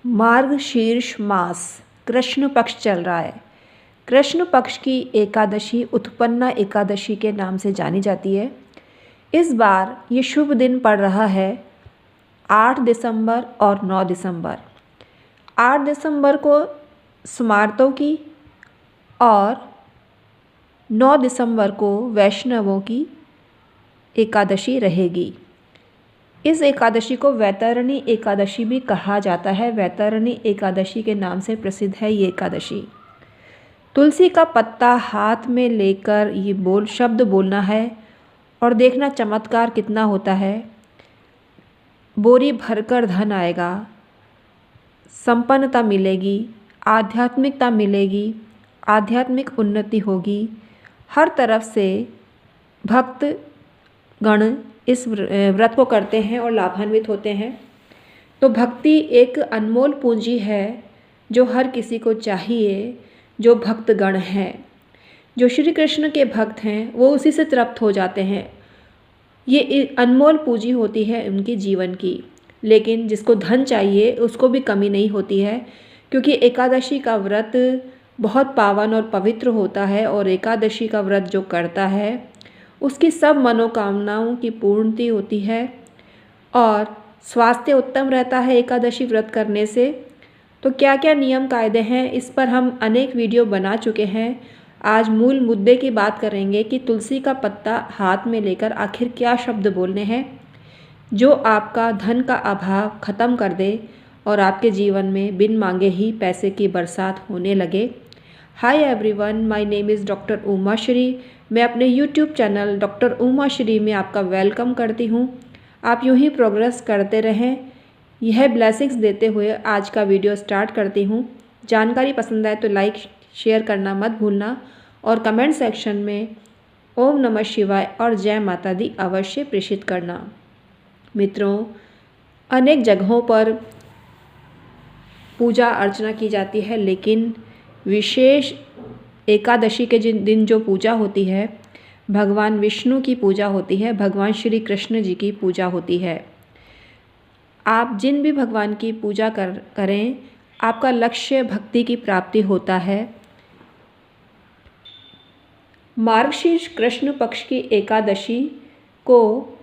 मार्गशीर्ष मास कृष्ण पक्ष चल रहा है। कृष्ण पक्ष की एकादशी उत्पन्ना एकादशी के नाम से जानी जाती है। इस बार ये शुभ दिन पड़ रहा है 8 दिसंबर और 9 दिसंबर। 8 दिसंबर को स्मार्तों की और 9 दिसंबर को वैष्णवों की एकादशी रहेगी। इस एकादशी को वैतरणी एकादशी भी कहा जाता है। वैतरणी एकादशी के नाम से प्रसिद्ध है ये एकादशी। तुलसी का पत्ता हाथ में लेकर ये शब्द बोलना है और देखना चमत्कार कितना होता है। बोरी भरकर धन आएगा, संपन्नता मिलेगी, आध्यात्मिकता मिलेगी, आध्यात्मिक उन्नति होगी। हर तरफ से भक्त गण इस व्रत को करते हैं और लाभान्वित होते हैं। तो भक्ति एक अनमोल पूंजी है जो हर किसी को चाहिए। जो भक्तगण हैं, जो श्री कृष्ण के भक्त हैं, वो उसी से तृप्त हो जाते हैं। ये अनमोल पूंजी होती है उनके जीवन की। लेकिन जिसको धन चाहिए उसको भी कमी नहीं होती है, क्योंकि एकादशी का व्रत बहुत पावन और पवित्र होता है। और एकादशी का व्रत जो करता है उसकी सब मनोकामनाओं की पूर्ति होती है और स्वास्थ्य उत्तम रहता है एकादशी व्रत करने से। तो क्या क्या नियम कायदे हैं, इस पर हम अनेक वीडियो बना चुके हैं। आज मूल मुद्दे की बात करेंगे कि तुलसी का पत्ता हाथ में लेकर आखिर क्या शब्द बोलने हैं जो आपका धन का अभाव ख़त्म कर दे और आपके जीवन में बिन मांगे ही पैसे की बरसात होने लगे। Hi everyone, my name is doctor Uma Shri. मैं अपने YouTube channel doctor Uma Shri में आपका वेलकम करती हूँ। आप यूँ ही प्रोग्रेस करते रहें। यह ब्लेसिंग्स देते हुए आज का वीडियो स्टार्ट करती हूँ। जानकारी पसंद आए तो लाइक शेयर करना मत भूलना और कमेंट सेक्शन में ओम नमः शिवाय और जय माता दी अवश्य प्रेषित करना। मित्रों, अनेक जगहों पर पूजा अर्चना की जाती है, लेकिन विशेष एकादशी के दिन जो पूजा होती है, भगवान विष्णु की पूजा होती है, भगवान श्री कृष्ण जी की पूजा होती है। आप जिन भी भगवान की पूजा करें, आपका लक्ष्य भक्ति की प्राप्ति होता है। मार्गशीर्ष कृष्ण पक्ष की एकादशी को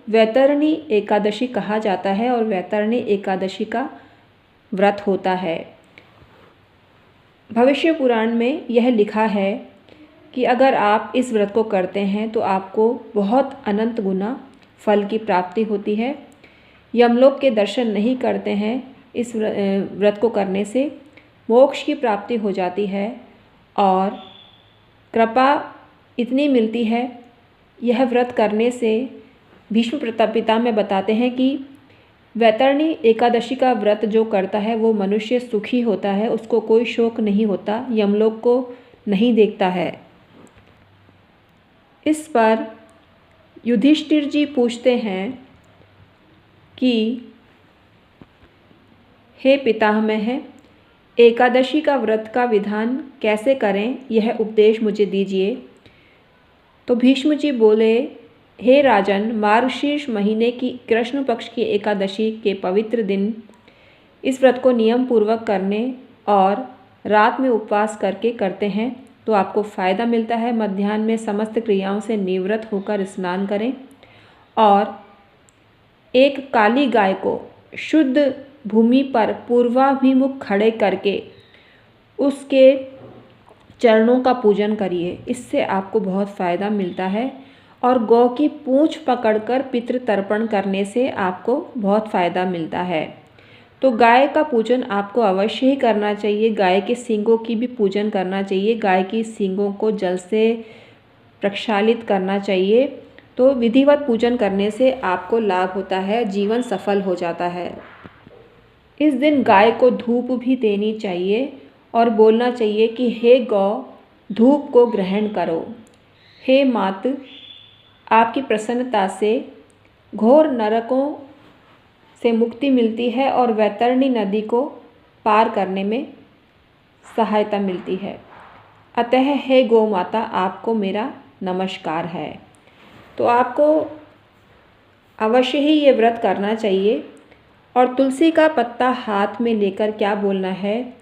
वैतरणी एकादशी कहा जाता है और वैतरणी एकादशी का व्रत होता है। भविष्य पुराण में यह लिखा है कि अगर आप इस व्रत को करते हैं तो आपको बहुत अनंत गुना फल की प्राप्ति होती है। यमलोक के दर्शन नहीं करते हैं इस व्रत को करने से, मोक्ष की प्राप्ति हो जाती है और कृपा इतनी मिलती है। यह व्रत करने से भीष्म पितामह बताते हैं कि वैतरणी एकादशी का व्रत जो करता है वो मनुष्य सुखी होता है, उसको कोई शोक नहीं होता, यमलोक को नहीं देखता है। इस पर युधिष्ठिर जी पूछते हैं कि हे पितामह, एकादशी का व्रत का विधान कैसे करें, यह उपदेश मुझे दीजिए। तो भीष्म जी बोले, हे राजन, मार्गशीर्ष महीने की कृष्ण पक्ष की एकादशी के पवित्र दिन इस व्रत को नियम पूर्वक करने और रात में उपवास करके करते हैं तो आपको फ़ायदा मिलता है। मध्याह्न में समस्त क्रियाओं से निवृत्त होकर स्नान करें और एक काली गाय को शुद्ध भूमि पर पूर्वाभिमुख खड़े करके उसके चरणों का पूजन करिए। इससे आपको बहुत फ़ायदा मिलता है। और गौ की पूंछ पकड़कर पितृ तर्पण करने से आपको बहुत फ़ायदा मिलता है। तो गाय का पूजन आपको अवश्य ही करना चाहिए। गाय के सींगों की भी पूजन करना चाहिए। गाय की सींगों को जल से प्रक्षालित करना चाहिए। तो विधिवत पूजन करने से आपको लाभ होता है, जीवन सफल हो जाता है। इस दिन गाय को धूप भी देनी चाहिए और बोलना चाहिए कि हे गौ, धूप को ग्रहण करो। हे मात, आपकी प्रसन्नता से घोर नरकों से मुक्ति मिलती है और वैतरणी नदी को पार करने में सहायता मिलती है। अतः हे गौ माता, आपको मेरा नमस्कार है। तो आपको अवश्य ही ये व्रत करना चाहिए और तुलसी का पत्ता हाथ में लेकर क्या बोलना है?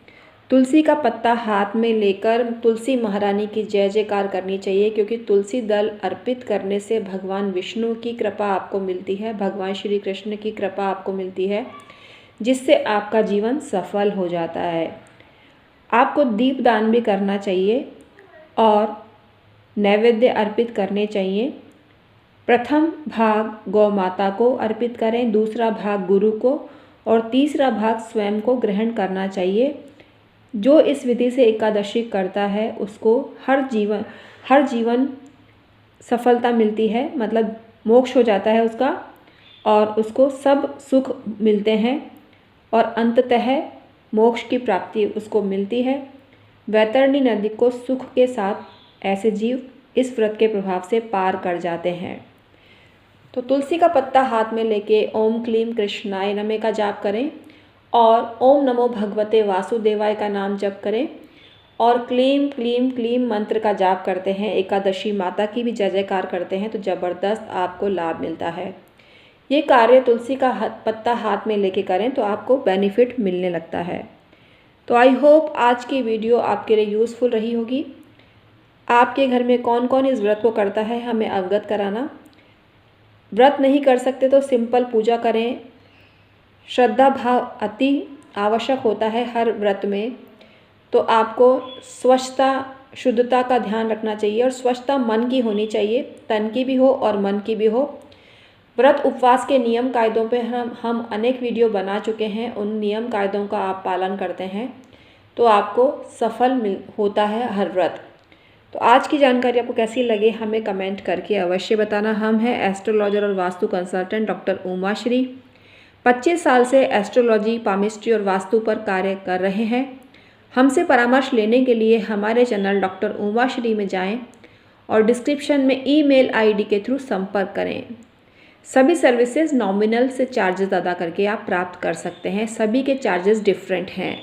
तुलसी का पत्ता हाथ में लेकर तुलसी महारानी की जय जयकार करनी चाहिए, क्योंकि तुलसी दल अर्पित करने से भगवान विष्णु की कृपा आपको मिलती है, भगवान श्री कृष्ण की कृपा आपको मिलती है, जिससे आपका जीवन सफल हो जाता है। आपको दीपदान भी करना चाहिए और नैवेद्य अर्पित करने चाहिए। प्रथम भाग गौ माता को अर्पित करें, दूसरा भाग गुरु को और तीसरा भाग स्वयं को ग्रहण करना चाहिए। जो इस विधि से एकादशी करता है उसको हर जीवन सफलता मिलती है, मतलब मोक्ष हो जाता है उसका और उसको सब सुख मिलते हैं और अंततः मोक्ष की प्राप्ति उसको मिलती है। वैतरणी नदी को सुख के साथ ऐसे जीव इस व्रत के प्रभाव से पार कर जाते हैं। तो तुलसी का पत्ता हाथ में लेके ओम क्लीम कृष्णाय नमः का जाप करें और ओम नमो भगवते वासुदेवाय का नाम जप करें और क्लीम क्लीम क्लीम मंत्र का जाप करते हैं, एकादशी माता की भी जय जयकार करते हैं, तो ज़बरदस्त आपको लाभ मिलता है। ये कार्य तुलसी का पत्ता हाथ में लेके करें तो आपको बेनिफिट मिलने लगता है। तो आई होप आज की वीडियो आपके लिए यूज़फुल रही होगी। आपके घर में कौन कौन इस व्रत को करता है हमें अवगत कराना। व्रत नहीं कर सकते तो सिंपल पूजा करें। श्रद्धा भाव अति आवश्यक होता है हर व्रत में। तो आपको स्वच्छता शुद्धता का ध्यान रखना चाहिए और स्वच्छता मन की होनी चाहिए, तन की भी हो और मन की भी हो। व्रत उपवास के नियम कायदों पे हम अनेक वीडियो बना चुके हैं, उन नियम कायदों का आप पालन करते हैं तो आपको सफल होता है हर व्रत। तो आज की जानकारी आपको कैसी लगी हमें कमेंट करके अवश्य बताना। हम हैं एस्ट्रोलॉजर और वास्तु कंसल्टेंट डॉक्टर उमाश्री। 25 साल से एस्ट्रोलॉजी, पामिस्ट्री और वास्तु पर कार्य कर रहे हैं। हमसे परामर्श लेने के लिए हमारे चैनल डॉक्टर उमाश्री में जाएं और डिस्क्रिप्शन में ईमेल आईडी के थ्रू संपर्क करें। सभी सर्विसेज नॉमिनल से चार्जेस अदा करके आप प्राप्त कर सकते हैं, सभी के चार्जेस डिफरेंट हैं।